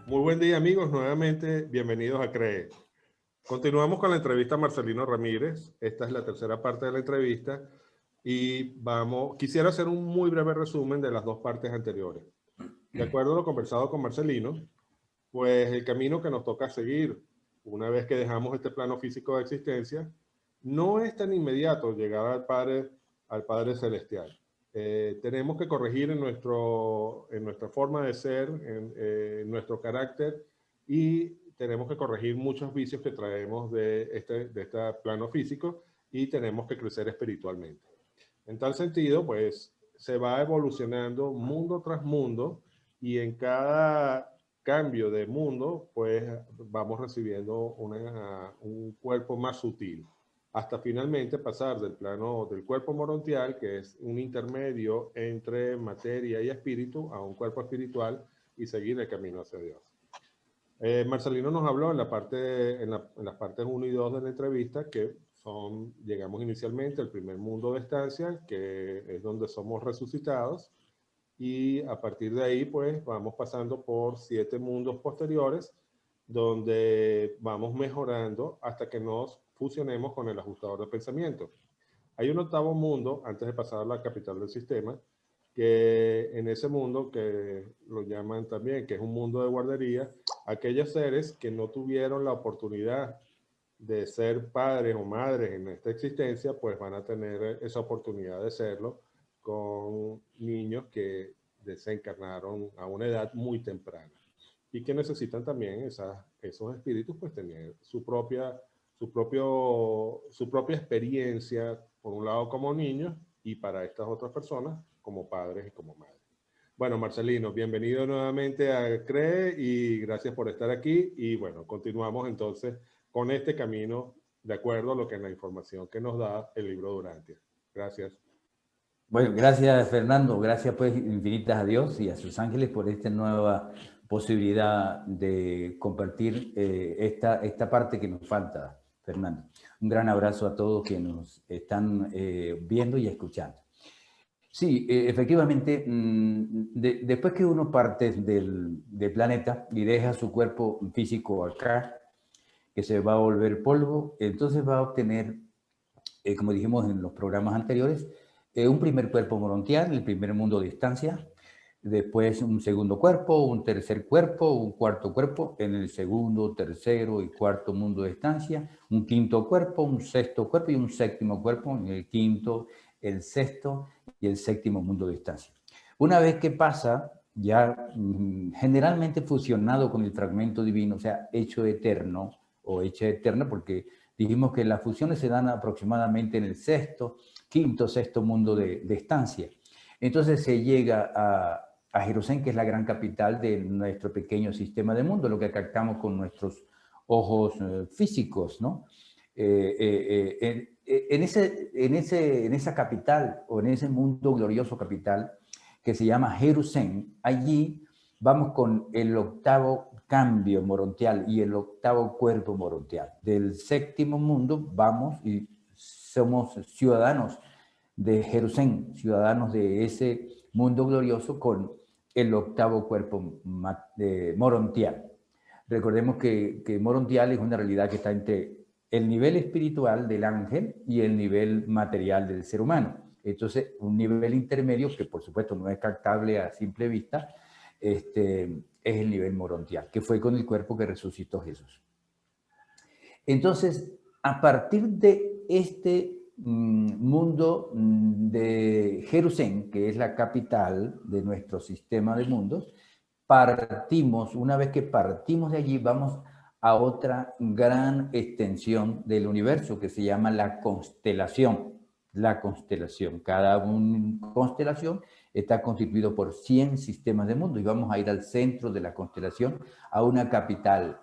Muy buen día, amigos. Nuevamente, bienvenidos a CREE. Continuamos con la entrevista a Marcelino Ramírez. Esta es la tercera parte de la entrevista y quisiera hacer un muy breve resumen de las dos partes anteriores. De acuerdo a lo conversado con Marcelino, pues el camino que nos toca seguir una vez que dejamos este plano físico de existencia no es tan inmediato llegar al Padre Celestial. Tenemos que corregir en nuestra forma de ser, en nuestro carácter, y tenemos que corregir muchos vicios que traemos de este plano físico, y tenemos que crecer espiritualmente. En tal sentido, pues se va evolucionando mundo tras mundo, y en cada cambio de mundo, pues vamos recibiendo un cuerpo más sutil, hasta finalmente pasar del plano del cuerpo morontial, que es un intermedio entre materia y espíritu, a un cuerpo espiritual y seguir el camino hacia Dios. Marcelino nos habló en las partes 1 y 2 de la entrevista que llegamos inicialmente al primer mundo de estancia, que es donde somos resucitados, y a partir de ahí pues vamos pasando por 7 mundos posteriores, donde vamos mejorando hasta que nos fusionemos con el ajustador de pensamiento. Hay un octavo mundo, antes de pasar a la capital del sistema, que en ese mundo, que lo llaman también, que es un mundo de guardería, aquellos seres que no tuvieron la oportunidad de ser padres o madres en esta existencia, pues van a tener esa oportunidad de serlo con niños que desencarnaron a una edad muy temprana y que necesitan también esos espíritus pues tener su propia experiencia, por un lado como niños y para estas otras personas como padres y como madres. Bueno, Marcelino, bienvenido nuevamente a CREE y gracias por estar aquí. Y bueno, continuamos entonces con este camino de acuerdo a lo que es la información que nos da el libro Durantia. Gracias. Bueno, gracias Fernando, gracias pues infinitas a Dios y a sus ángeles por esta nueva posibilidad de compartir esta parte que nos falta, Fernando. Un gran abrazo a todos que nos están viendo y escuchando. Sí, efectivamente, después que uno parte del planeta y deja su cuerpo físico acá, que se va a volver polvo, entonces va a obtener, como dijimos en los programas anteriores, un primer cuerpo morontial, el primer mundo de estancia, después un segundo cuerpo, un tercer cuerpo, un cuarto cuerpo en el segundo, tercero y cuarto mundo de estancia, un quinto cuerpo, un sexto cuerpo y un séptimo cuerpo en el quinto, el sexto y el séptimo mundo de estancia. Una vez que pasa, ya generalmente fusionado con el fragmento divino, o sea, hecho eterno o hecha eterna, porque dijimos que las fusiones se dan aproximadamente en el quinto, sexto mundo de estancia. Entonces se llega a Jerusalén, que es la gran capital de nuestro pequeño sistema de mundo, lo que captamos con nuestros ojos físicos, ¿no? En esa capital, o en ese mundo glorioso capital, que se llama Jerusalén, allí vamos con el octavo cambio morontial y el octavo cuerpo morontial. Del séptimo mundo vamos y somos ciudadanos de Jerusalén, ciudadanos de ese mundo glorioso con el octavo cuerpo morontial. Recordemos que morontial es una realidad que está entre el nivel espiritual del ángel y el nivel material del ser humano. Entonces, un nivel intermedio que por supuesto no es captable a simple vista, es el nivel morontial, que fue con el cuerpo que resucitó Jesús. Entonces, a partir de este mundo de Jerusalén, que es la capital de nuestro sistema de mundos, una vez que partimos de allí, vamos a otra gran extensión del universo que se llama la constelación. La constelación. Cada constelación está constituido por 100 sistemas de mundo y vamos a ir al centro de la constelación, a una capital.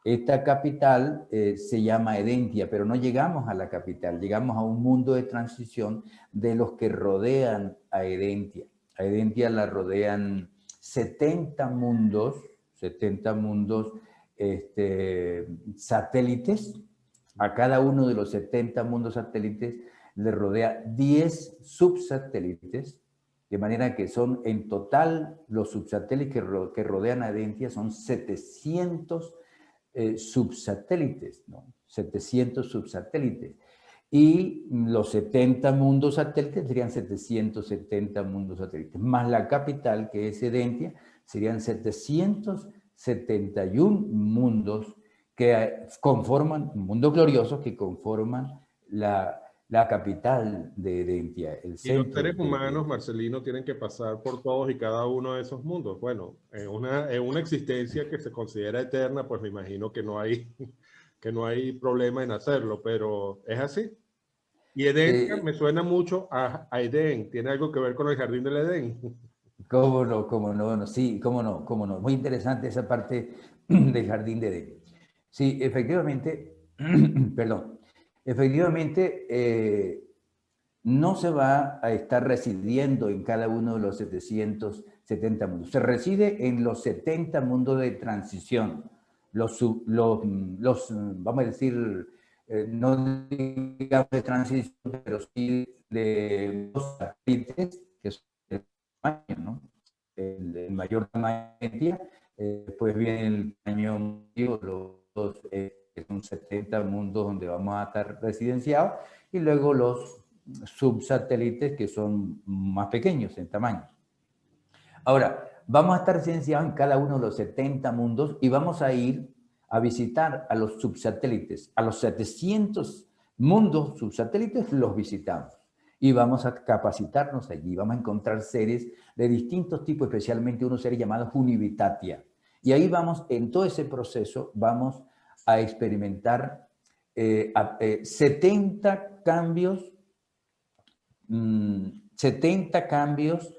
Esta capital se llama Edentia, pero no llegamos a la capital, llegamos a un mundo de transición de los que rodean a Edentia. A Edentia la rodean 70 mundos satélites. A cada uno de los 70 mundos satélites le rodea 10 subsatélites De manera que son en total los subsatélites que rodean a Edentia son 700 subsatélites, ¿no? 700 subsatélites. Y los 70 mundos satélites serían 770 mundos satélites, más la capital, que es Edentia, serían 771 mundos que conforman, mundos gloriosos que conforman la capital de Edentia, el Y los centro. seres humanos, Marcelino, tienen que pasar por todos y cada uno de esos mundos. Bueno, en una existencia que se considera eterna, pues me imagino que no hay, que no hay problema en hacerlo, pero es así. Y Edén me suena mucho a Edén. ¿Tiene algo que ver con el jardín del Edén? Cómo no, cómo no, sí, cómo no, cómo no. Muy interesante esa parte del jardín de Edén. Sí, efectivamente, perdón, efectivamente no se va a estar residiendo en cada uno de los 770 mundos. Se reside en los 70 mundos de transición. Vamos a decir, no digamos de transición, pero sí de los satélites, que son el tamaño, ¿no? El mayor tamaño de Edentia, después viene el tamaño medio, que son 70 mundos donde vamos a estar residenciados, y luego los subsatélites que son más pequeños en tamaño. Ahora, vamos a estar residenciados en cada uno de los 70 mundos y vamos a ir a visitar a los subsatélites. A los 700 mundos subsatélites los visitamos y vamos a capacitarnos allí. Vamos a encontrar seres de distintos tipos, especialmente unos seres llamados Univitatia. Y ahí vamos, en todo ese proceso, vamos a experimentar 70 cambios 70 cambios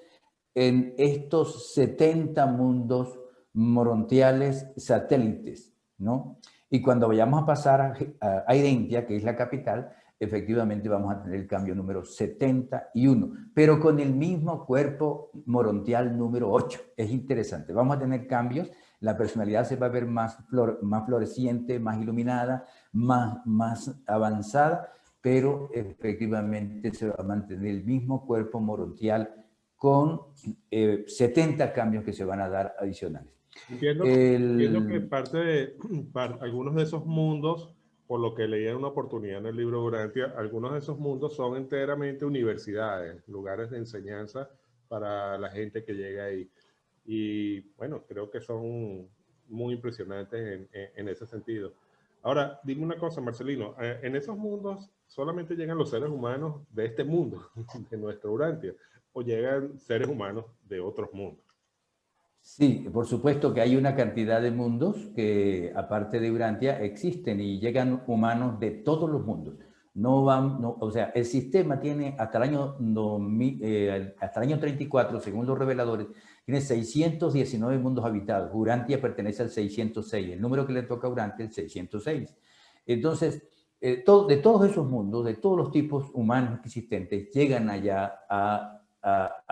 en estos 70 mundos morontiales satélites, ¿no? Y cuando vayamos a pasar a Edentia, que es la capital, efectivamente vamos a tener el cambio número 71, pero con el mismo cuerpo morontial número 8. Es interesante. Vamos a tener cambios. La personalidad se va a ver más floreciente, más iluminada, más avanzada, pero efectivamente se va a mantener el mismo cuerpo morontial con 70 cambios que se van a dar adicionales. Entiendo que parte de algunos de esos mundos, por lo que leí en una oportunidad en el libro Urantia, algunos de esos mundos son enteramente universidades, lugares de enseñanza para la gente que llega ahí. Y bueno, creo que son muy impresionantes en ese sentido. Ahora, dime una cosa, Marcelino, en esos mundos solamente llegan los seres humanos de este mundo, de nuestro Urantia, o llegan seres humanos de otros mundos. Sí, por supuesto que hay una cantidad de mundos que, aparte de Urantia, existen y llegan humanos de todos los mundos. O sea, el sistema tiene hasta el año 34, según los reveladores, tiene 619 mundos habitados. Urantia pertenece al 606. El número que le toca a Urantia es el 606. Entonces, de todos esos mundos, de todos los tipos humanos existentes, llegan allá a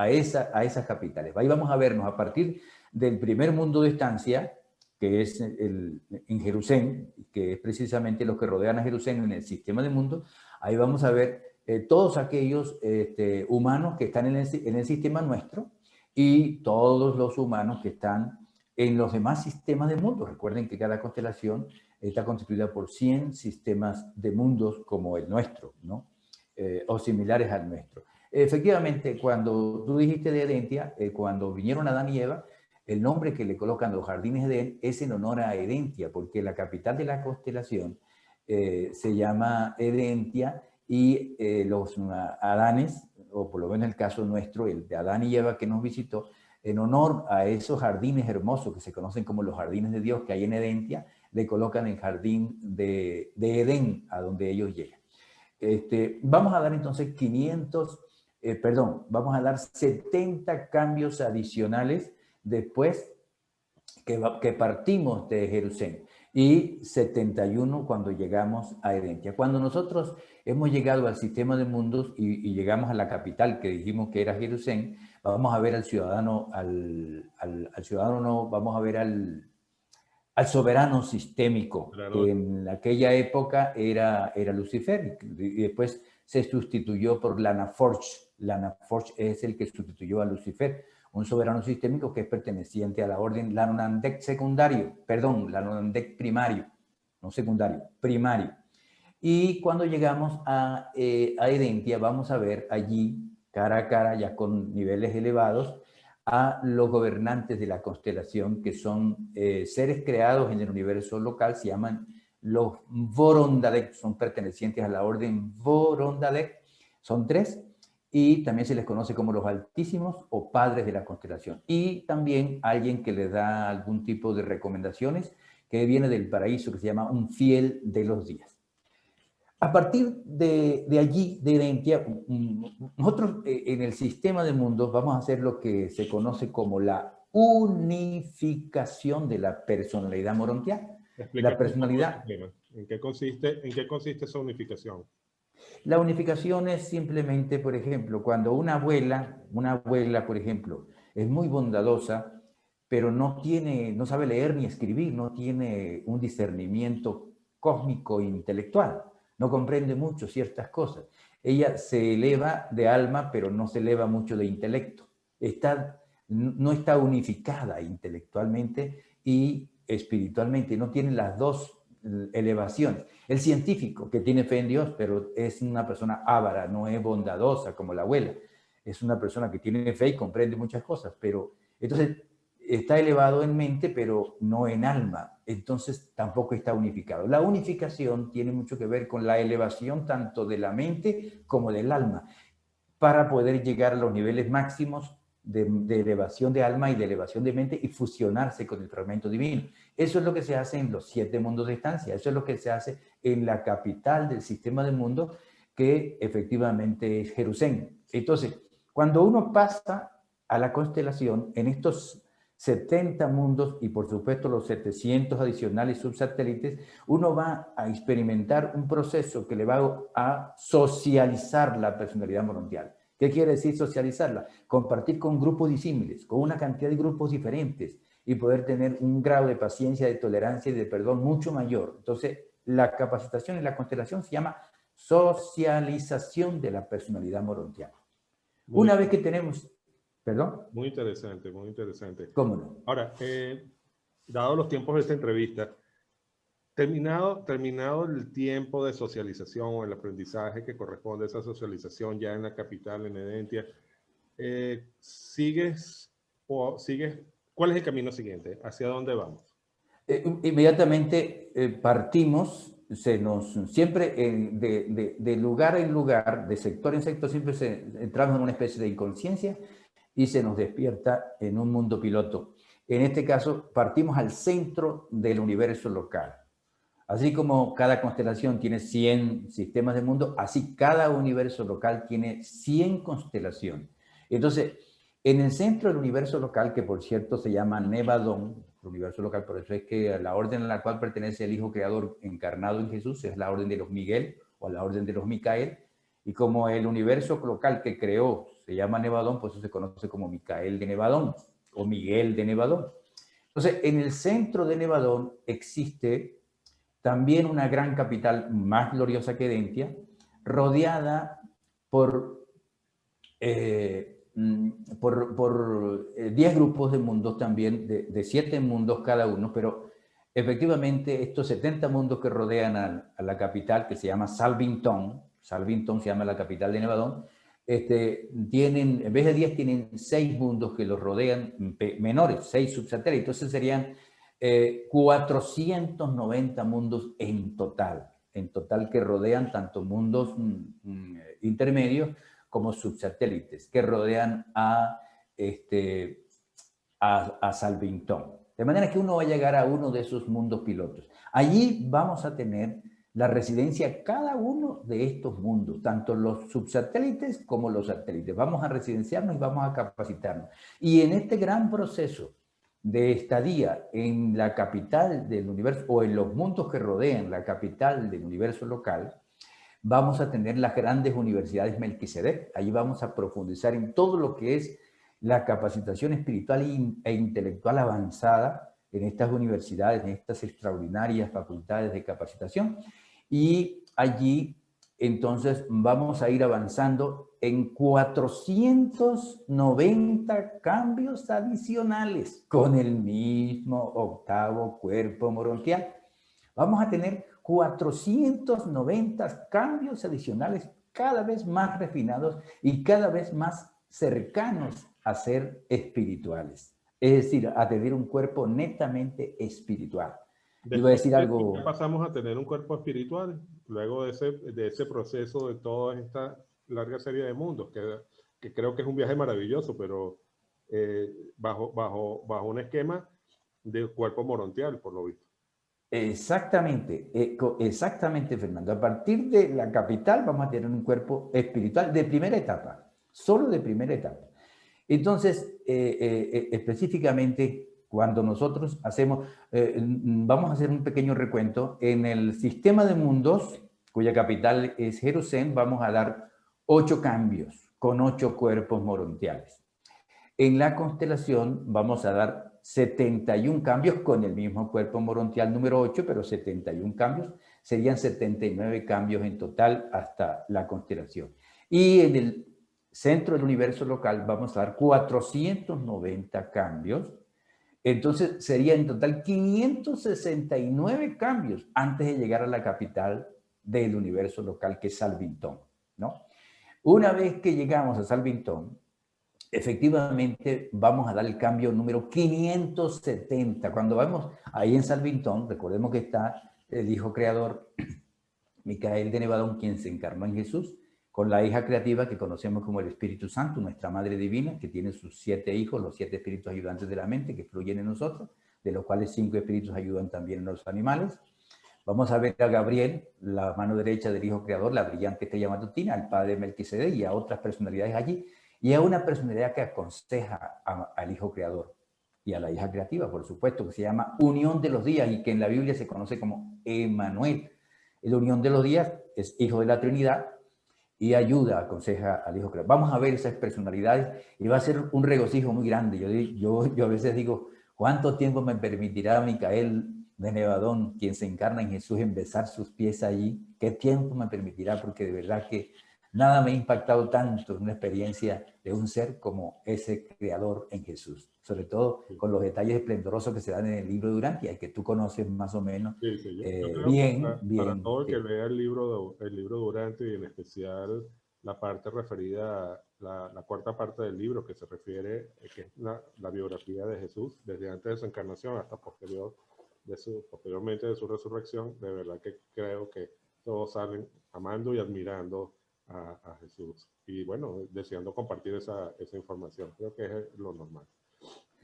esas capitales. Ahí vamos a vernos a partir del primer mundo de estancia, que es en Jerusalén, que es precisamente los que rodean a Jerusalén en el sistema de mundos. Ahí vamos a ver todos aquellos humanos que están en el sistema nuestro y todos los humanos que están en los demás sistemas de mundos. Recuerden que cada constelación está constituida por 100 sistemas de mundos como el nuestro, ¿no? O similares al nuestro. Efectivamente, cuando tú dijiste de Edentia, cuando vinieron Adán y Eva, el nombre que le colocan los jardines de Edén es en honor a Edentia, porque la capital de la constelación se llama Edentia y los Adanes, o por lo menos en el caso nuestro, el de Adán y Eva que nos visitó, en honor a esos jardines hermosos que se conocen como los jardines de Dios que hay en Edentia, le colocan el jardín de Edén, a donde ellos llegan. Vamos a dar entonces vamos a dar 70 cambios adicionales después que partimos de Jerusalén y 71 cuando llegamos a Edentia. Cuando nosotros hemos llegado al sistema de mundos y llegamos a la capital que dijimos que era Jerusalén, vamos a ver al ciudadano, vamos a ver al soberano sistémico, que en aquella época era Lucifer, y después se sustituyó por Lana Forge. Lana Forge es el que sustituyó a Lucifer, un soberano sistémico que es perteneciente a la orden Lanonandek secundario, perdón, Lanonandek primario, no secundario, primario. Y cuando llegamos a Edentia, vamos a ver allí, cara a cara, ya con niveles elevados, a los gobernantes de la constelación, que son seres creados en el universo local, se llaman los Vorondalek, son pertenecientes a la orden Vorondalek, son 3, y también se les conoce como los altísimos o padres de la constelación. Y también alguien que les da algún tipo de recomendaciones, que viene del paraíso, que se llama un fiel de los días. A partir de allí, de Edentia, nosotros en el sistema de mundos vamos a hacer lo que se conoce como la unificación de la personalidad morontiana. La personalidad. ¿En qué consiste esa unificación? La unificación es simplemente, por ejemplo, cuando una abuela, por ejemplo, es muy bondadosa, pero no sabe leer ni escribir, no tiene un discernimiento cósmico e intelectual, no comprende mucho ciertas cosas. Ella se eleva de alma, pero no se eleva mucho de intelecto. No está unificada intelectualmente y espiritualmente, no tiene las dos elevaciones. El científico que tiene fe en Dios, pero es una persona avara, no es bondadosa como la abuela. Es una persona que tiene fe y comprende muchas cosas, pero entonces está elevado en mente, pero no en alma. Entonces tampoco está unificado. La unificación tiene mucho que ver con la elevación tanto de la mente como del alma, para poder llegar a los niveles máximos de elevación de alma y de elevación de mente y fusionarse con el fragmento divino. Eso es lo que se hace en los 7 mundos de estancia. Eso es lo que se hace en la capital del sistema de mundos, que efectivamente es Jerusalén. Entonces, cuando uno pasa a la constelación, en estos 70 mundos y por supuesto los 700 adicionales subsatélites, uno va a experimentar un proceso que le va a socializar la personalidad morontial. ¿Qué quiere decir socializarla? Compartir con grupos disímiles, con una cantidad de grupos diferentes y poder tener un grado de paciencia, de tolerancia y de perdón mucho mayor. Entonces, la capacitación en la constelación se llama socialización de la personalidad morontiana. Una vez que tenemos... ¿Perdón? Muy interesante, muy interesante. ¿Cómo no? Ahora, dado los tiempos de esta entrevista, terminado el tiempo de socialización o el aprendizaje que corresponde a esa socialización ya en la capital, en Edentia, ¿cuál es el camino siguiente? ¿Hacia dónde vamos? Inmediatamente partimos, siempre de lugar en lugar, de sector en sector, siempre entramos en una especie de inconsciencia y se nos despierta en un mundo piloto. En este caso, partimos al centro del universo local. Así como cada constelación tiene 100 sistemas de mundo, así cada universo local tiene 100 constelaciones. Entonces, en el centro del universo local, que por cierto se llama Nevadón, el universo local, por eso es que la orden a la cual pertenece el Hijo Creador encarnado en Jesús es la orden de los Miguel o la orden de los Micael, y como el universo local que creó se llama Nevadón, pues eso se conoce como Micael de Nevadón o Miguel de Nevadón. Entonces, en el centro de Nevadón existe también una gran capital más gloriosa que Edentia, rodeada por 10 grupos de mundos también, de 7 mundos cada uno, pero efectivamente estos 70 mundos que rodean a la capital, que se llama Salvington se llama la capital de Nevadón, tienen, en vez de 10, tienen 6 mundos que los rodean, menores, 6 subsatélites, entonces serían 490 mundos en total que rodean tanto mundos intermedios como subsatélites, que rodean a Salvington. De manera que uno va a llegar a uno de esos mundos pilotos. Allí vamos a tener la residencia cada uno de estos mundos, tanto los subsatélites como los satélites. Vamos a residenciarnos y vamos a capacitarnos. Y en este gran proceso de estadía en la capital del universo o en los mundos que rodean la capital del universo local, vamos a tener las grandes universidades Melquisedec. Allí vamos a profundizar en todo lo que es la capacitación espiritual e intelectual avanzada en estas universidades, en estas extraordinarias facultades de capacitación. Y allí entonces vamos a ir avanzando en 490 cambios adicionales con el mismo octavo cuerpo morontial. Vamos a tener 490 cambios adicionales cada vez más refinados y cada vez más cercanos a ser espirituales. Es decir, a tener un cuerpo netamente espiritual. Iba a decir algo. Ya pasamos a tener un cuerpo espiritual, luego de ese proceso de toda esta larga serie de mundos, que creo que es un viaje maravilloso, pero bajo un esquema de cuerpo morontial, por lo visto. Exactamente, exactamente, Fernando. A partir de la capital vamos a tener un cuerpo espiritual de primera etapa, solo de primera etapa. Entonces, específicamente, cuando nosotros hacemos, vamos a hacer un pequeño recuento. En el sistema de mundos, cuya capital es Jerusalén, vamos a dar 8 cambios con 8 cuerpos morontiales. En la constelación vamos a dar 71 cambios con el mismo cuerpo morontial número 8, pero 71 cambios, serían 79 cambios en total hasta la constelación. Y en el centro del universo local vamos a dar 490 cambios, entonces sería en total 569 cambios antes de llegar a la capital del universo local, que es Salvington, ¿no? Una vez que llegamos a Salvington, efectivamente vamos a dar el cambio número 570. Cuando vamos ahí en Salvington, recordemos que está el Hijo Creador, Micael de Nevadón, quien se encarnó en Jesús, con la hija creativa que conocemos como el Espíritu Santo, nuestra Madre Divina, que tiene sus 7 hijos, los 7 espíritus ayudantes de la mente que fluyen en nosotros, de los cuales 5 espíritus ayudan también en los animales. Vamos a ver a Gabriel, la mano derecha del Hijo Creador, la brillante estrella matutina, al Padre Melquisedec y a otras personalidades allí, y a una personalidad que aconseja al Hijo Creador y a la hija creativa, por supuesto, que se llama Unión de los Días y que en la Biblia se conoce como Emmanuel. La Unión de los Días es hijo de la Trinidad y ayuda, aconseja al Hijo Creador. Vamos a ver esas personalidades y va a ser un regocijo muy grande. Yo a veces digo, ¿cuánto tiempo me permitirá Micael de Nevadón, quien se encarna en Jesús, en besar sus pies allí? ¿Qué tiempo me permitirá? Porque de verdad que nada me ha impactado tanto en una experiencia de un ser como ese creador en Jesús. Sobre todo con los detalles esplendorosos que se dan en el libro de Durantia, que tú conoces más o menos. Sí, sí, yo creo bien, que bien. para todo el que Sí. lea el libro Durante y en especial la parte referida, la cuarta parte del libro que se refiere, que es la biografía de Jesús, desde antes de su encarnación hasta posteriormente de su resurrección, de verdad que creo que todos salen amando y admirando a Jesús. Y bueno, deseando compartir esa información. Creo que es lo normal.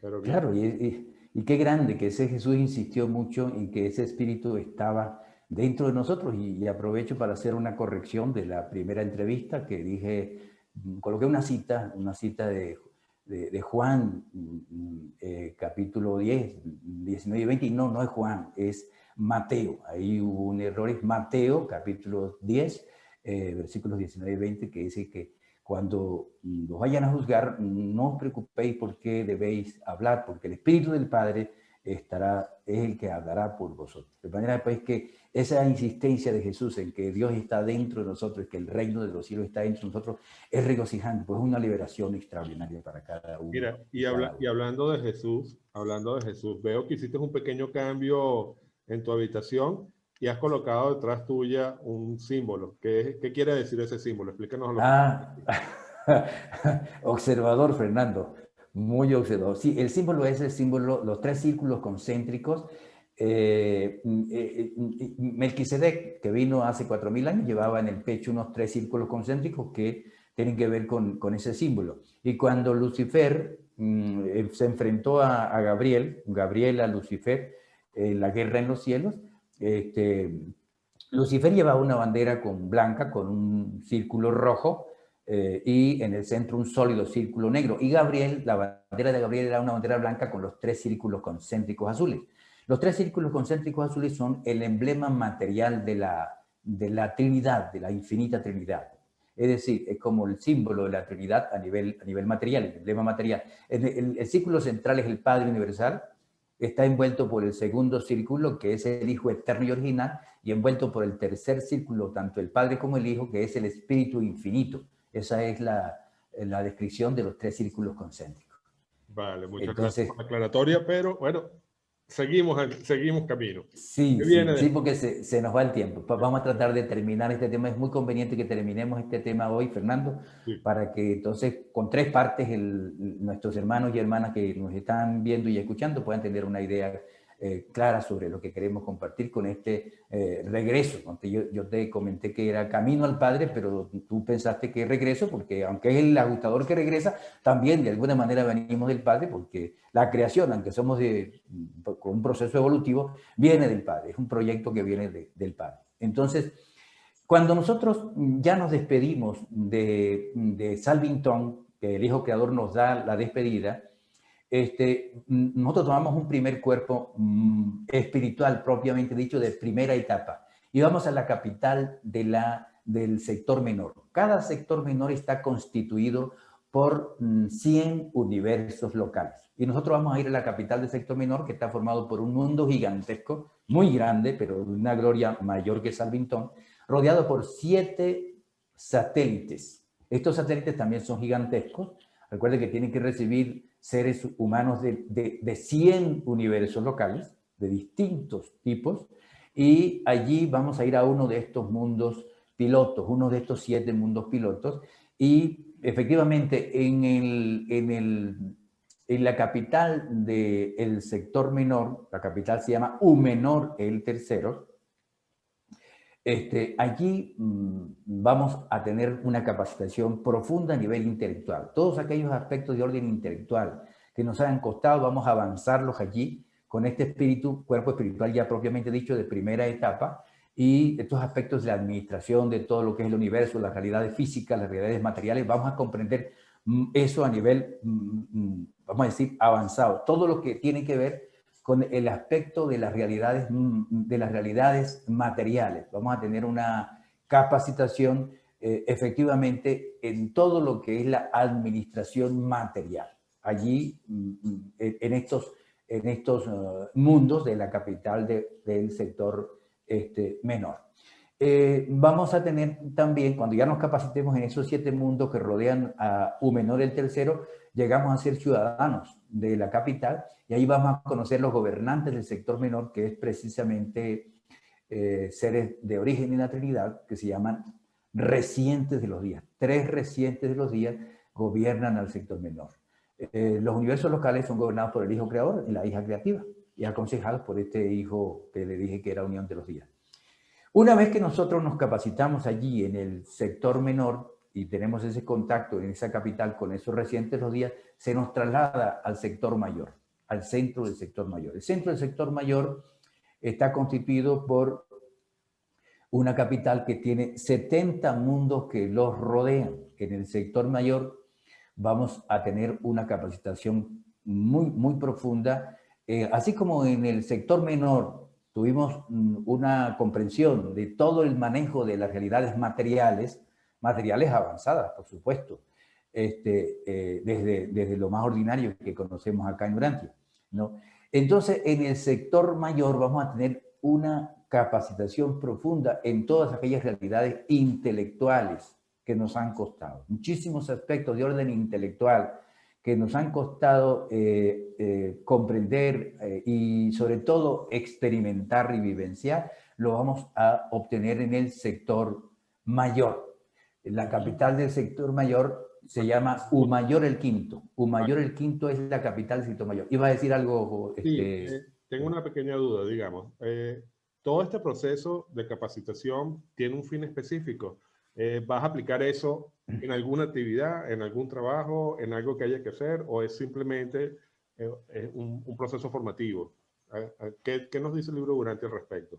Pero bien. Claro, y qué grande que ese Jesús insistió mucho en que ese espíritu estaba dentro de nosotros. Y aprovecho para hacer una corrección de la primera entrevista que dije, coloqué una cita de Juan, capítulo 10, 19 y 20, y no es Juan, es Mateo. Ahí hubo un error, es Mateo, capítulo 10, versículos 19 y 20, que dice que cuando los vayan a juzgar, no os preocupéis por qué debéis hablar, porque el Espíritu del Padre es el que hablará por vosotros. De manera pues que esa insistencia de Jesús en que Dios está dentro de nosotros, que el reino de los cielos está dentro de nosotros, es regocijante, pues es una liberación extraordinaria para cada uno. Mira, y hablando de Jesús, veo que hiciste un pequeño cambio en tu habitación y has colocado detrás tuya un símbolo. ¿Qué quiere decir ese símbolo? Explícanos. Observador, Fernando. Muy observador. Sí, el símbolo es el símbolo, los 3 círculos concéntricos. Melquisedec, que vino hace 4000 años, llevaba en el pecho unos 3 círculos concéntricos que tienen que ver con ese símbolo. Y cuando Lucifer se enfrentó a Gabriel a Lucifer, en la guerra en los cielos, Lucifer llevaba una bandera blanca con un círculo rojo y en el centro un sólido círculo negro. Y la bandera de Gabriel era una bandera blanca con los 3 círculos concéntricos azules. Los 3 círculos concéntricos azules son el emblema material de la Trinidad, de la infinita Trinidad. Es decir, es como el símbolo de la Trinidad a nivel material, el emblema material. El círculo central es el Padre Universal, está envuelto por el segundo círculo, que es el Hijo eterno y original, y envuelto por el tercer círculo, tanto el Padre como el Hijo, que es el Espíritu infinito. Esa es la descripción de los tres círculos concéntricos. Vale, muchas gracias Entonces, por la aclaratoria, pero bueno, seguimos camino. sí, ¿Qué sí, viene sí, después? porque se nos va el tiempo. Vamos a tratar de terminar este tema. Es muy conveniente que terminemos este tema hoy, Fernando, Sí. para que entonces con tres partes nuestros hermanos y hermanas que nos están viendo y escuchando puedan tener una idea clara sobre lo que queremos compartir con este regreso. Aunque yo te comenté que era camino al Padre, pero tú pensaste que es regreso, porque aunque es el ajustador que regresa, también de alguna manera venimos del Padre, porque la creación, aunque somos con un proceso evolutivo, viene del Padre, es un proyecto que viene del Padre. Entonces, cuando nosotros ya nos despedimos de Salvington, que el Hijo Creador nos da la despedida, nosotros tomamos un primer cuerpo espiritual, propiamente dicho, de primera etapa, y vamos a la capital del sector menor. Cada sector menor está constituido por 100 universos locales. Y nosotros vamos a ir a la capital del sector menor, que está formado por un mundo gigantesco, muy grande, pero de una gloria mayor que Salvington, rodeado por 7 satélites. Estos satélites también son gigantescos. Recuerden que tienen que recibir seres humanos de 100 universos locales, de distintos tipos, y allí vamos a ir a uno de estos mundos pilotos, uno de estos 7 mundos pilotos, y efectivamente en la capital del sector menor, la capital se llama Umenor el tercero, allí vamos a tener una capacitación profunda a nivel intelectual. Todos aquellos aspectos de orden intelectual que nos hayan costado, vamos a avanzarlos allí con este espíritu, cuerpo espiritual ya propiamente dicho de primera etapa, y estos aspectos de la administración de todo lo que es el universo, las realidades físicas, las realidades materiales, vamos a comprender eso a nivel, vamos a decir, avanzado. Todo lo que tiene que ver con el aspecto de las realidades materiales. Vamos a tener una capacitación efectivamente en todo lo que es la administración material. Allí, en estos mundos de la capital del sector menor. Vamos a tener también, cuando ya nos capacitemos en esos 7 mundos que rodean a Umenor el tercero, llegamos a ser ciudadanos de la capital y ahí vamos a conocer los gobernantes del sector menor, que es precisamente seres de origen en la Trinidad, que se llaman recientes de los días. 3 recientes de los días gobiernan al sector menor. Los universos locales son gobernados por el Hijo Creador y la hija creativa, y aconsejados por este Hijo que le dije que era unión de los días. Una vez que nosotros nos capacitamos allí en el sector menor y tenemos ese contacto en esa capital con esos recientes los días, se nos traslada al sector mayor, al centro del sector mayor. El centro del sector mayor está constituido por una capital que tiene 70 mundos que los rodean. En el sector mayor vamos a tener una capacitación muy, muy profunda, así como en el sector menor tuvimos una comprensión de todo el manejo de las realidades materiales avanzadas, por supuesto, desde lo más ordinario que conocemos acá en Urantia, ¿no? Entonces, en el sector mayor vamos a tener una capacitación profunda en todas aquellas realidades intelectuales que nos han costado. Muchísimos aspectos de orden intelectual que nos han costado comprender y sobre todo experimentar y vivenciar, lo vamos a obtener en el sector mayor. La capital del sector mayor se llama Umayor el Quinto. Umayor el Quinto es la capital del sector mayor. ¿Iba a decir algo? Sí, tengo una pequeña duda, digamos. Todo este proceso de capacitación tiene un fin específico. ¿Vas a aplicar eso en alguna actividad, en algún trabajo, en algo que haya que hacer, o es simplemente un proceso formativo? ¿Qué nos dice el libro Durante al respecto?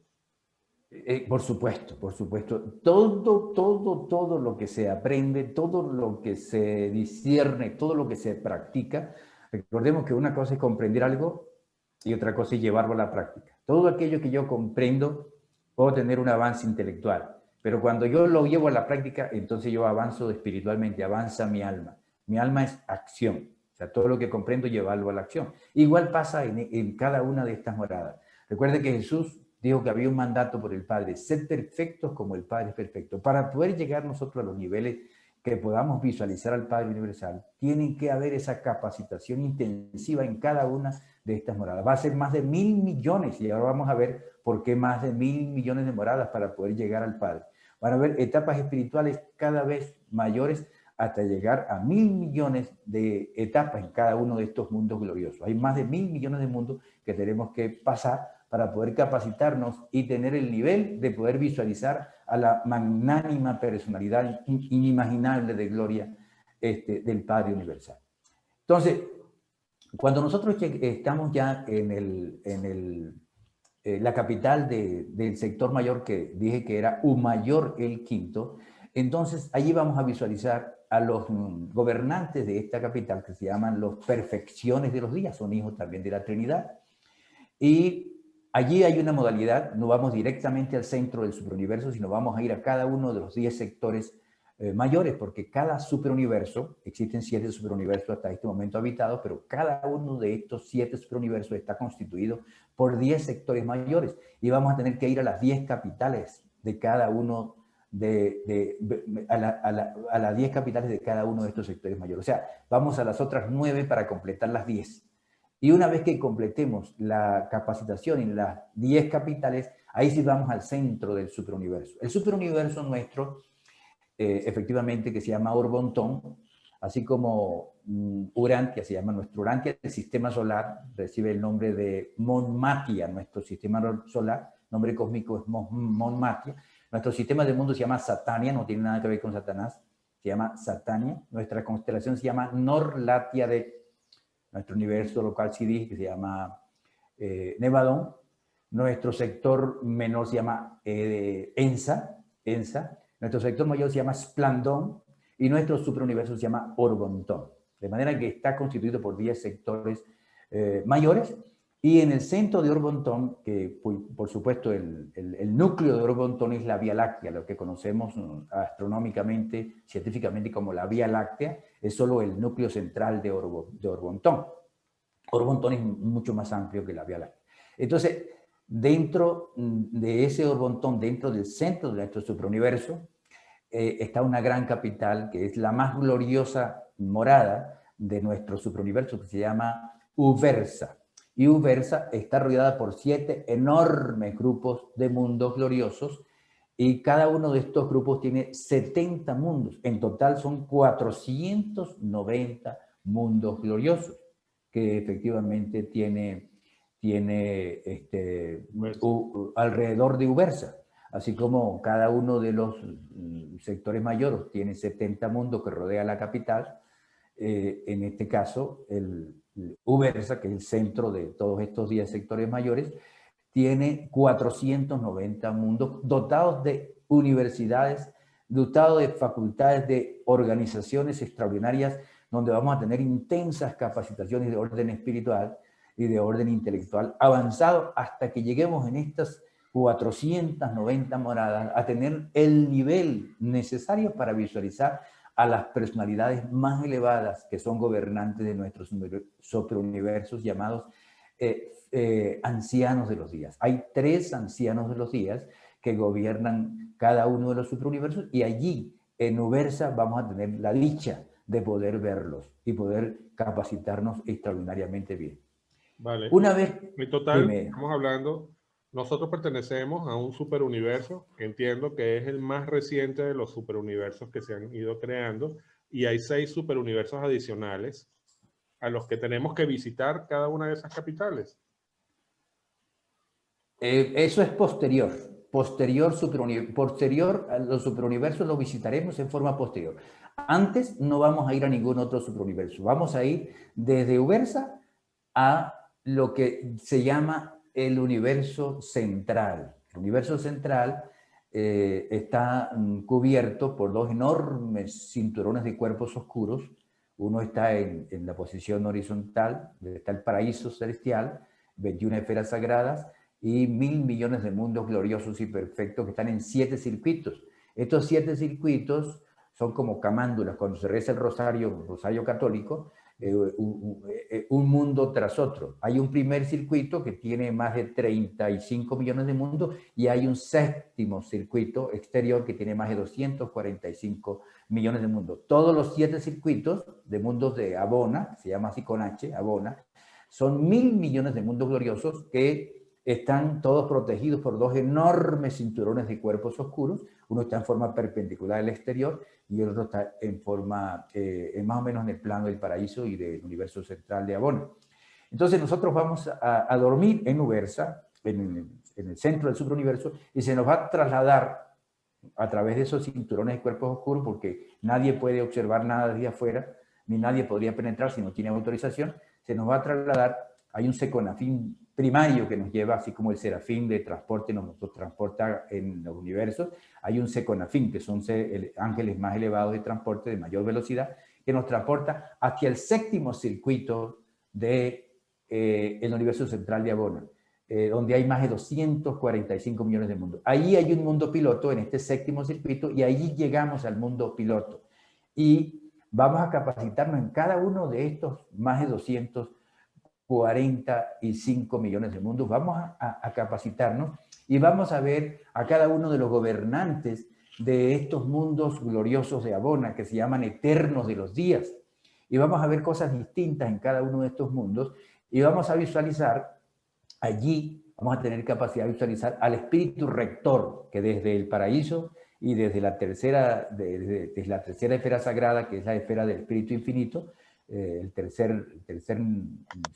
Por supuesto, por supuesto. Todo lo que se aprende, todo lo que se discierne, todo lo que se practica, recordemos que una cosa es comprender algo y otra cosa es llevarlo a la práctica. Todo aquello que yo comprendo, puedo tener un avance intelectual, pero cuando yo lo llevo a la práctica, entonces yo avanzo espiritualmente, avanza mi alma. Mi alma es acción. sea, todo lo que comprendo, llevarlo a la acción. Igual pasa en cada una de estas moradas. Recuerde que Jesús dijo que había un mandato por el Padre, ser perfectos como el Padre es perfecto. Para poder llegar nosotros a los niveles que podamos visualizar al Padre Universal, tiene que haber esa capacitación intensiva en cada una de estas moradas. Va a ser más de 1.000 millones, y ahora vamos a ver por qué más de 1.000 millones de moradas para poder llegar al Padre. Van a haber etapas espirituales cada vez mayores hasta llegar a 1.000 millones de etapas en cada uno de estos mundos gloriosos. Hay más de 1.000 millones de mundos que tenemos que pasar para poder capacitarnos y tener el nivel de poder visualizar a la magnánima personalidad inimaginable de gloria del Padre Universal. Entonces, cuando nosotros estamos ya en la capital del sector mayor, que dije que era Humayor el Quinto, entonces allí vamos a visualizar a los gobernantes de esta capital, que se llaman los perfecciones de los días, son hijos también de la Trinidad. Y allí hay una modalidad, no vamos directamente al centro del superuniverso, sino vamos a ir a cada uno de los 10 sectores mayores, porque cada superuniverso, existen 7 superuniversos hasta este momento habitados, pero cada uno de estos 7 superuniversos está constituido por 10 sectores mayores, y vamos a tener que ir a las 10 capitales de cada uno a las 10 capitales de cada uno de estos sectores mayores. O sea, vamos a las otras 9 para completar las 10. Y una vez que completemos la capacitación en las 10 capitales, ahí sí vamos al centro del superuniverso. El superuniverso nuestro, efectivamente, que se llama Orbontón, así como Urantia, se llama nuestro Urantia, el sistema solar recibe el nombre de Mon Matia, nuestro sistema solar, nombre cósmico es Mon Matia. Nuestro sistema del mundo se llama Satania, no tiene nada que ver con Satanás, se llama Satania. Nuestra constelación se llama Norlatia de nuestro universo local, sí dije, que se llama Nevadón. Nuestro sector menor se llama Ensa. Nuestro sector mayor se llama Splandón y nuestro superuniverso se llama Orbontón. De manera que está constituido por 10 sectores mayores, y en el centro de Orbontón, que por supuesto el núcleo de Orbontón es la Vía Láctea, lo que conocemos astronómicamente, científicamente como la Vía Láctea, es solo el núcleo central de Orbontón. Orbontón es mucho más amplio que la Vía Láctea. Entonces, dentro de ese Orbontón, dentro del centro de nuestro superuniverso, está una gran capital que es la más gloriosa morada de nuestro superuniverso, que se llama Uversa. Y Uversa está rodeada por 7 enormes grupos de mundos gloriosos, y cada uno de estos grupos tiene 70 mundos. En total son 490 mundos gloriosos que efectivamente tiene alrededor de Uversa. Así como cada uno de los sectores mayores tiene 70 mundos que rodea la capital, en este caso el Uversa, que es el centro de todos estos 10 sectores mayores, tiene 490 mundos dotados de universidades, dotados de facultades, de organizaciones extraordinarias, donde vamos a tener intensas capacitaciones de orden espiritual y de orden intelectual avanzado, hasta que lleguemos en estas 490 moradas a tener el nivel necesario para visualizar a las personalidades más elevadas que son gobernantes de nuestros superuniversos, llamados ancianos de los días. Hay 3 ancianos de los días que gobiernan cada uno de los superuniversos, y allí en Uversa vamos a tener la dicha de poder verlos y poder capacitarnos extraordinariamente bien. Vale. Una vez... En total, estamos hablando, nosotros pertenecemos a un superuniverso, entiendo que es el más reciente de los superuniversos que se han ido creando, y hay 6 superuniversos adicionales a los que tenemos que visitar cada una de esas capitales. Eso es posterior a los superuniversos los visitaremos en forma posterior. Antes no vamos a ir a ningún otro superuniverso, vamos a ir desde Uversa a lo que se llama el universo central. El universo central está cubierto por 2 enormes cinturones de cuerpos oscuros. Uno está en la posición horizontal, donde está el paraíso celestial, 21 esferas sagradas, y 1.000 millones de mundos gloriosos y perfectos que están en 7 circuitos. Estos 7 circuitos son como camándulas. Cuando se reza el rosario católico, un mundo tras otro. Hay un primer circuito que tiene más de 35 millones de mundos y hay un séptimo circuito exterior que tiene más de 245 millones de mundos. Todos los 7 circuitos de mundos de Abona, se llama así con H, Abona, son 1.000 millones de mundos gloriosos que están todos protegidos por 2 enormes cinturones de cuerpos oscuros. Uno está en forma perpendicular al exterior y el otro está en forma, más o menos en el plano del paraíso y del universo central de Abona. Entonces nosotros vamos a dormir en Ubersa, en el centro del superuniverso, y se nos va a trasladar a través de esos cinturones de cuerpos oscuros, porque nadie puede observar nada desde afuera, ni nadie podría penetrar si no tiene autorización. Se nos va a trasladar, hay un seconafín primario que nos lleva, así como el serafín de transporte nos transporta en los universos, hay un seconafín, que son ángeles más elevados de transporte de mayor velocidad, que nos transporta hacia el 7º circuito del universo central de Abona, donde hay más de 245 millones de mundos. Ahí hay un mundo piloto en este 7º circuito y ahí llegamos al mundo piloto. Y vamos a capacitarnos en cada uno de estos más de 245 millones de mundos. Vamos a capacitarnos y vamos a ver a cada uno de los gobernantes de estos mundos gloriosos de Abona, que se llaman eternos de los días. Y vamos a ver cosas distintas en cada uno de estos mundos y vamos a visualizar allí, vamos a tener capacidad de visualizar al espíritu rector, que desde el paraíso y desde la tercera esfera sagrada, que es la esfera del espíritu infinito, el tercer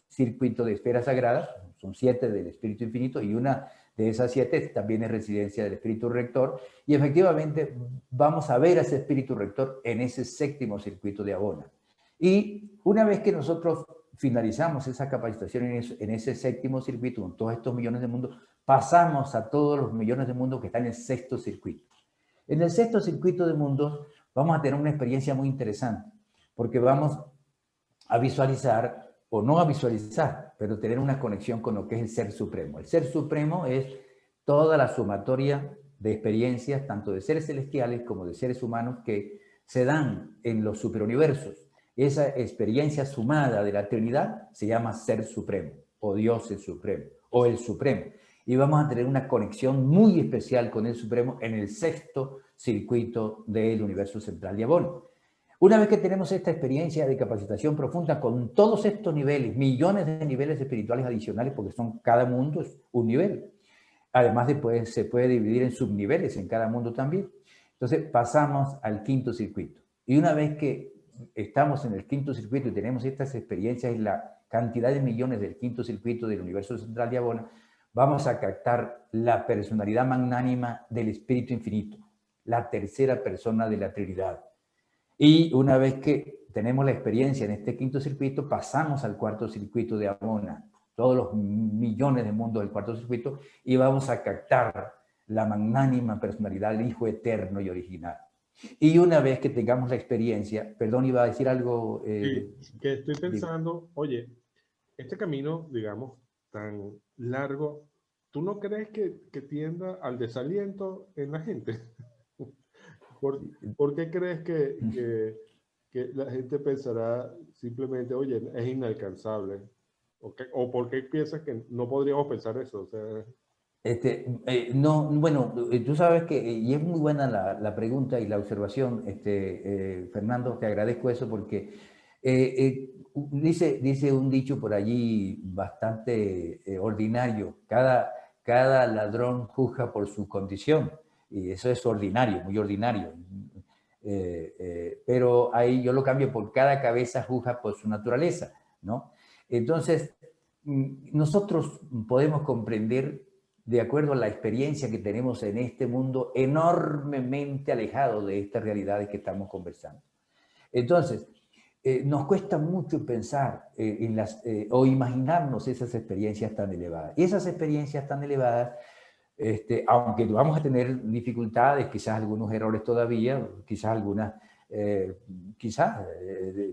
circuito de esferas sagradas, son 7 del espíritu infinito, y una de esas 7 también es residencia del espíritu rector, y efectivamente vamos a ver a ese espíritu rector en ese 7º circuito de Abona. Y una vez que nosotros finalizamos esa capacitación en ese 7º circuito, con todos estos millones de mundos, pasamos a todos los millones de mundos que están en el 6º circuito. En el 6º circuito de mundos vamos a tener una experiencia muy interesante, porque vamos a visualizar, o no a visualizar, pero tener una conexión con lo que es el Ser Supremo. El Ser Supremo es toda la sumatoria de experiencias, tanto de seres celestiales como de seres humanos, que se dan en los superuniversos. Esa experiencia sumada de la Trinidad se llama Ser Supremo, o Dios el Supremo, o el Supremo. Y vamos a tener una conexión muy especial con el Supremo en el 6º circuito del universo central de Abona. Una vez que tenemos esta experiencia de capacitación profunda con todos estos niveles, millones de niveles espirituales adicionales, porque cada mundo es un nivel. Además, después se puede dividir en subniveles en cada mundo también. Entonces, pasamos al 5º circuito. Y una vez que estamos en el 5º circuito y tenemos estas experiencias y la cantidad de millones del 5º circuito del universo central de Abona, vamos a captar la personalidad magnánima del Espíritu Infinito, la tercera persona de la Trinidad. Y una vez que tenemos la experiencia en este 5º circuito, pasamos al 4º circuito de Abona, todos los millones de mundos del 4º circuito, y vamos a captar la magnánima personalidad del Hijo Eterno y Original. Y una vez que tengamos la experiencia, perdón, iba a decir algo. Sí, que estoy pensando, oye, este camino, digamos, tan largo, ¿tú no crees que tienda al desaliento en la gente? ¿Por qué crees que la gente pensará simplemente, oye, es inalcanzable? ¿O por qué piensas que no podríamos pensar eso? O sea, No, bueno, tú sabes que, y es muy buena la pregunta y la observación, Fernando, te agradezco eso porque dice un dicho por allí bastante ordinario: cada ladrón juzga por su condición, y eso es ordinario, muy ordinario. Pero ahí yo lo cambio por cada cabeza juzga por su naturaleza, ¿no? Entonces, nosotros podemos comprender, de acuerdo a la experiencia que tenemos en este mundo enormemente alejado de estas realidades que estamos conversando. Entonces, nos cuesta mucho pensar o imaginarnos esas experiencias tan elevadas. Y esas experiencias tan elevadas, aunque vamos a tener dificultades, quizás algunos errores todavía, quizás algunas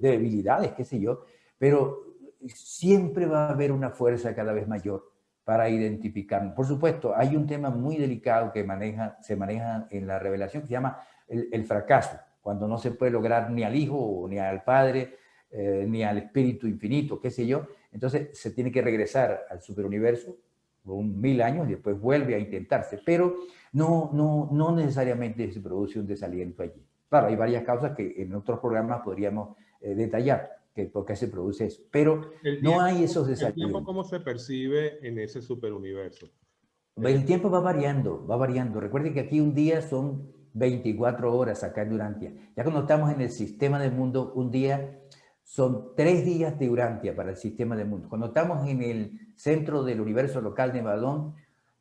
debilidades, qué sé yo, pero siempre va a haber una fuerza cada vez mayor para identificarnos. Por supuesto, hay un tema muy delicado que se maneja en la revelación, que se llama el fracaso, cuando no se puede lograr ni al hijo ni al padre, ni al espíritu infinito, qué sé yo. Entonces se tiene que regresar al superuniverso por 1000 años y después vuelve a intentarse, pero no necesariamente se produce un desaliento allí. Claro, hay varias causas que en otros programas podríamos detallar por qué se produce eso, pero no hay esos ¿El tiempo desalientos. cómo se percibe en ese superuniverso? El tiempo va variando, va variando. Recuerden que aquí un día son 24 horas acá en Urantia. Ya cuando estamos en el sistema del mundo, un día son 3 días de Urantia para el sistema del mundo. Cuando estamos en el centro del universo local Nevadón,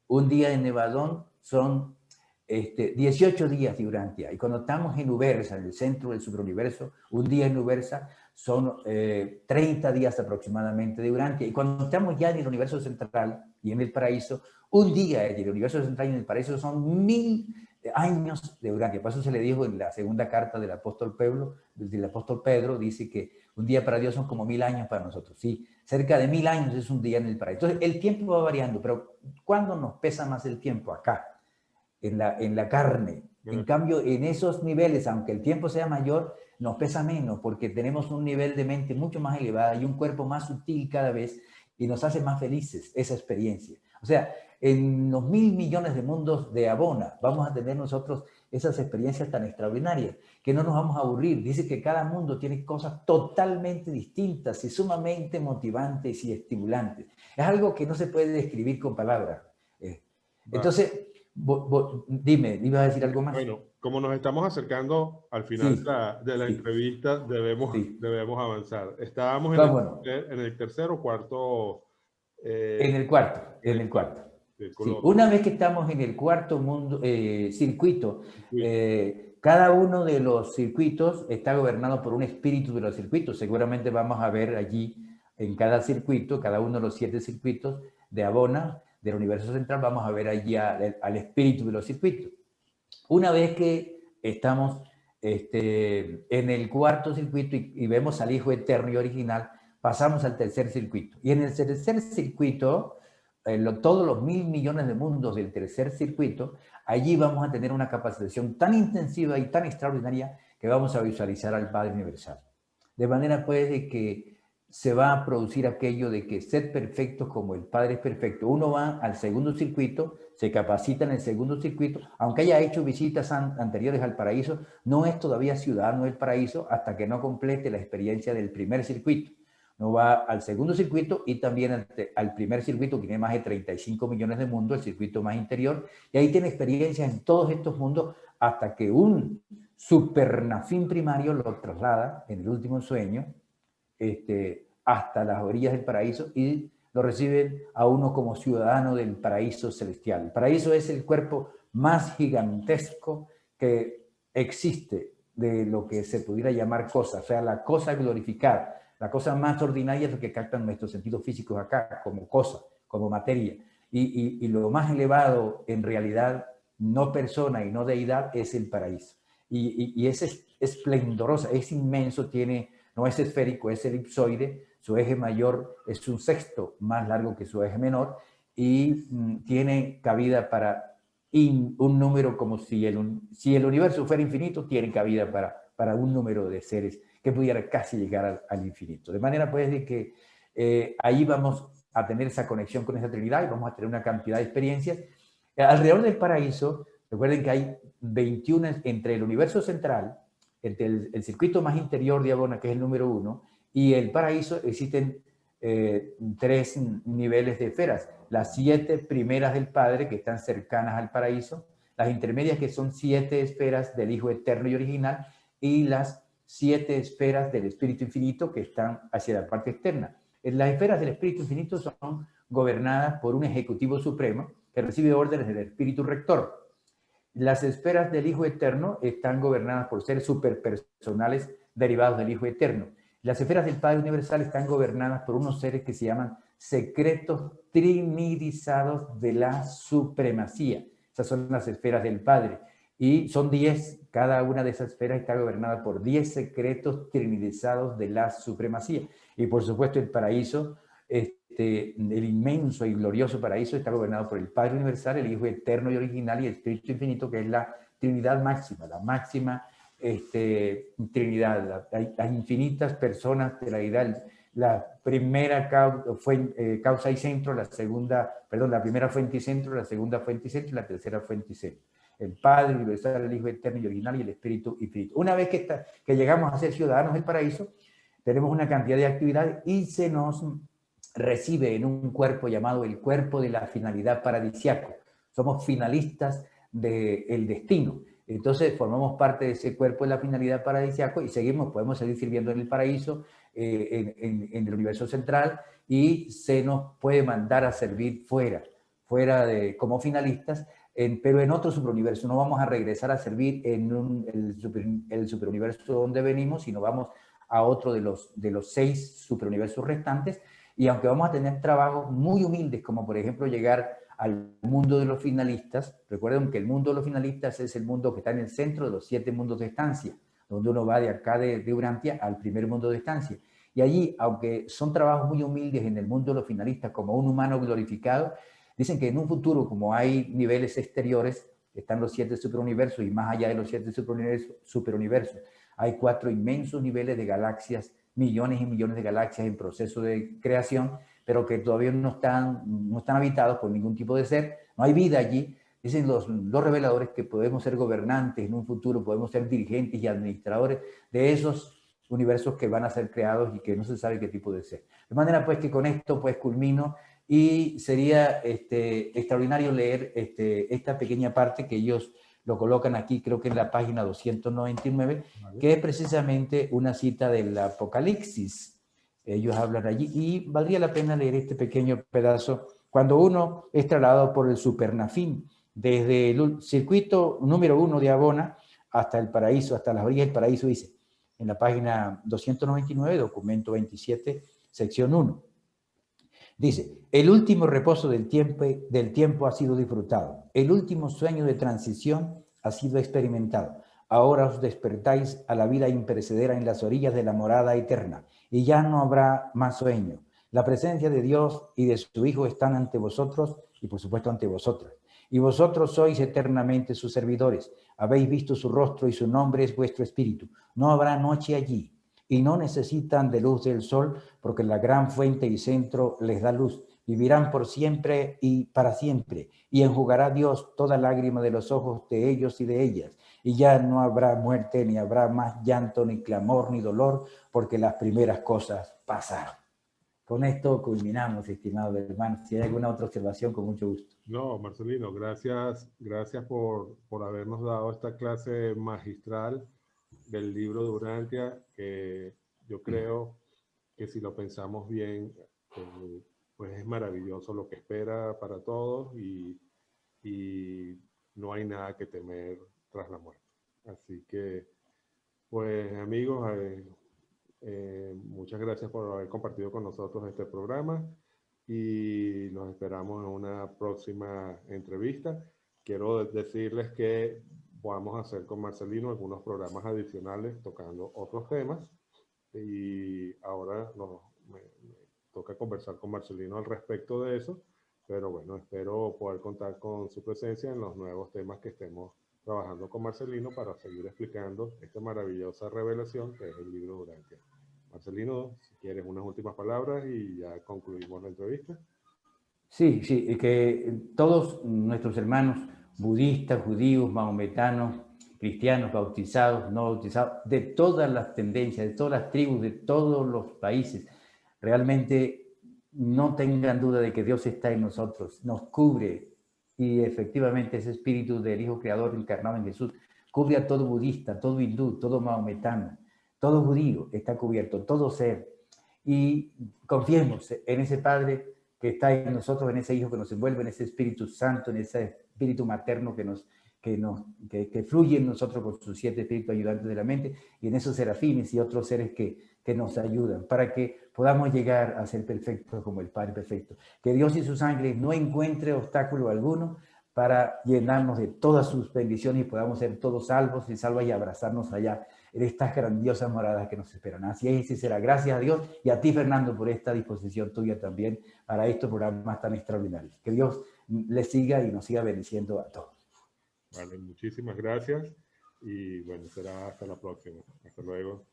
un día en Nevadón son 18 días de Urantia. Y cuando estamos en Ubersa, en el centro del superuniverso, un día en Ubersa son 30 días aproximadamente de Urantia. Y cuando estamos ya en el universo central y en el paraíso, un día en el universo central y en el paraíso son 1000 años de Urantia. Por eso se le dijo en la segunda carta del apóstol Pedro, dice que un día para Dios son como 1000 años para nosotros. Sí, cerca de 1000 años es un día en el paraíso. Entonces, el tiempo va variando, pero ¿cuándo nos pesa más el tiempo? Acá, en la carne. En cambio, en esos niveles, aunque el tiempo sea mayor, nos pesa menos porque tenemos un nivel de mente mucho más elevado y un cuerpo más sutil cada vez y nos hace más felices esa experiencia. O sea, en los 1000 millones de mundos de Abona vamos a tener nosotros esas experiencias tan extraordinarias que no nos vamos a aburrir. Dice que cada mundo tiene cosas totalmente distintas y sumamente motivantes y estimulantes. Es algo que no se puede describir con palabras. Entonces, dime, ¿ibas a decir algo más? Bueno, como nos estamos acercando al final de la entrevista, debemos avanzar. Estábamos en el tercer o cuarto. En el cuarto. Sí. Una vez que estamos en el cuarto mundo, circuito, cada uno de los circuitos está gobernado por un espíritu de los circuitos. Seguramente vamos a ver allí en cada circuito, cada uno de los 7 circuitos de Abona, del universo central, vamos a ver allí al espíritu de los circuitos. Una vez que estamos en el cuarto circuito y vemos al Hijo Eterno y Original, pasamos al tercer circuito. Y en el tercer circuito, todos los 1000 millones de mundos del tercer circuito, allí vamos a tener una capacitación tan intensiva y tan extraordinaria que vamos a visualizar al Padre Universal. De manera pues de que se va a producir aquello de que sed perfectos como el Padre es perfecto. Uno va al segundo circuito, se capacita en el segundo circuito, aunque haya hecho visitas anteriores al paraíso, no es todavía ciudadano del paraíso hasta que no complete la experiencia del primer circuito. No va al segundo circuito y también al primer circuito, que tiene más de 35 millones de mundos, el circuito más interior, y ahí tiene experiencia en todos estos mundos hasta que un supernafín primario lo traslada en el último sueño, hasta las orillas del paraíso y lo reciben a uno como ciudadano del paraíso celestial. El paraíso es el cuerpo más gigantesco que existe de lo que se pudiera llamar cosa, o sea, la cosa glorificada. La cosa más ordinaria es lo que captan nuestros sentidos físicos acá, como cosa, como materia. Y lo más elevado, en realidad, no persona y no deidad, es el paraíso. Y es esplendorosa, es inmenso, no es esférico, es elipsoide, su eje mayor es un sexto más largo que su eje menor y tiene cabida para un número como si el universo fuera infinito, tiene cabida para un número de seres que pudiera casi llegar al infinito. De manera pues de que ahí vamos a tener esa conexión con esa Trinidad y vamos a tener una cantidad de experiencias. Alrededor del paraíso, recuerden que hay 21 entre el universo central, entre el circuito más interior de Abona, que es el número 1, y el paraíso, existen 3 niveles de esferas. Las 7 primeras del Padre, que están cercanas al paraíso, las intermedias, que son 7 esferas del Hijo Eterno y Original, y las 7 esferas del Espíritu Infinito, que están hacia la parte externa. Las esferas del Espíritu Infinito son gobernadas por un Ejecutivo Supremo que recibe órdenes del Espíritu Rector. Las esferas del Hijo Eterno están gobernadas por seres superpersonales derivados del Hijo Eterno. Las esferas del Padre Universal están gobernadas por unos seres que se llaman secretos trinidizados de la supremacía. Esas son las esferas del Padre. Y son 10, cada una de esas esferas está gobernada por 10 secretos trinidizados de la supremacía. Y por supuesto el paraíso, el inmenso y glorioso paraíso, está gobernado por el Padre Universal, el Hijo Eterno y Original y el Espíritu Infinito, que es la Trinidad máxima, la máxima Trinidad. Hay infinitas personas de la deidad. La primera fue causa y centro, la primera fuente y centro, la segunda fuente y centro y la tercera fuente y centro. El Padre universal, el Hijo eterno y original y el Espíritu infinito. Una vez que llegamos a ser ciudadanos del paraíso, tenemos una cantidad de actividades y se nos recibe en un cuerpo llamado el cuerpo de la finalidad paradisiaco. Somos finalistas del destino. Entonces formamos parte de ese cuerpo de la finalidad paradisiaco y podemos seguir sirviendo en el paraíso, en el universo central, y se nos puede mandar a servir fuera como finalistas, pero en otro superuniverso. No vamos a regresar a servir en el superuniverso donde venimos, sino vamos a otro de los 6 superuniversos restantes, y aunque vamos a tener trabajos muy humildes, como por ejemplo llegar al mundo de los finalistas, recuerden que el mundo de los finalistas es el mundo que está en el centro de los 7 mundos de estancia, donde uno va de acá de Urantia al primer mundo de estancia. Y allí, aunque son trabajos muy humildes en el mundo de los finalistas, como un humano glorificado, dicen que en un futuro, como hay niveles exteriores, están los 7 superuniversos, y más allá de los 7 superuniversos, hay 4 inmensos niveles de galaxias, millones y millones de galaxias en proceso de creación, pero que todavía no están habitados por ningún tipo de ser, no hay vida allí. Dicen los reveladores que podemos ser gobernantes en un futuro, podemos ser dirigentes y administradores de esos universos que van a ser creados y que no se sabe qué tipo de ser. De manera pues que con esto pues culmino, y sería extraordinario leer esta pequeña parte que ellos lo colocan aquí, creo que en la página 299, vale, que es precisamente una cita del Apocalipsis. Ellos hablan allí, y valdría la pena leer este pequeño pedazo. Cuando uno es trasladado por el Supernafín, desde el circuito número 1 de Abona hasta el paraíso, hasta las orillas del paraíso, dice, en la página 299, documento 27, sección 1. Dice, el último reposo del tiempo ha sido disfrutado. El último sueño de transición ha sido experimentado. Ahora os despertáis a la vida imperecedera en las orillas de la morada eterna, y ya no habrá más sueño. La presencia de Dios y de su Hijo están ante vosotros y por supuesto ante vosotras. Y vosotros sois eternamente sus servidores. Habéis visto su rostro y su nombre es vuestro espíritu. No habrá noche allí. Y no necesitan de luz del sol, porque la gran fuente y centro les da luz. Vivirán por siempre y para siempre, y enjugará Dios toda lágrima de los ojos de ellos y de ellas. Y ya no habrá muerte, ni habrá más llanto, ni clamor, ni dolor, porque las primeras cosas pasaron. Con esto culminamos, estimados hermanos. Si hay alguna otra observación, con mucho gusto. No, Marcelino, gracias por habernos dado esta clase magistral del libro de Urantia, que yo creo que si lo pensamos bien, pues es maravilloso lo que espera para todos, y no hay nada que temer tras la muerte. Así que, pues amigos, muchas gracias por haber compartido con nosotros este programa, y los esperamos en una próxima entrevista. Quiero decirles que vamos a hacer con Marcelino algunos programas adicionales tocando otros temas, y ahora me toca conversar con Marcelino al respecto de eso, pero bueno, espero poder contar con su presencia en los nuevos temas que estemos trabajando con Marcelino para seguir explicando esta maravillosa revelación que es el libro de Urantia. Marcelino, si quieres unas últimas palabras y ya concluimos la entrevista. Sí, que todos nuestros hermanos budistas, judíos, mahometanos, cristianos, bautizados, no bautizados, de todas las tendencias, de todas las tribus, de todos los países, realmente no tengan duda de que Dios está en nosotros, nos cubre, y efectivamente ese espíritu del Hijo Creador encarnado en Jesús cubre a todo budista, todo hindú, todo mahometano, todo judío está cubierto, todo ser. Y confiemos en ese Padre que está en nosotros, en ese Hijo que nos envuelve, en ese Espíritu Santo, en ese Espíritu materno que fluye en nosotros con sus 7 espíritus ayudantes de la mente, y en esos serafines y otros seres que nos ayudan para que podamos llegar a ser perfectos como el Padre perfecto. Que Dios y sus ángeles no encuentre obstáculo alguno para llenarnos de todas sus bendiciones y podamos ser todos salvos y salvas y abrazarnos allá en estas grandiosas moradas que nos esperan. Así es y será. Gracias a Dios y a ti, Fernando, por esta disposición tuya también para estos programas tan extraordinarios. Que Dios les siga y nos siga bendiciendo a todos. Vale, muchísimas gracias. y bueno, será hasta la próxima. Hasta luego.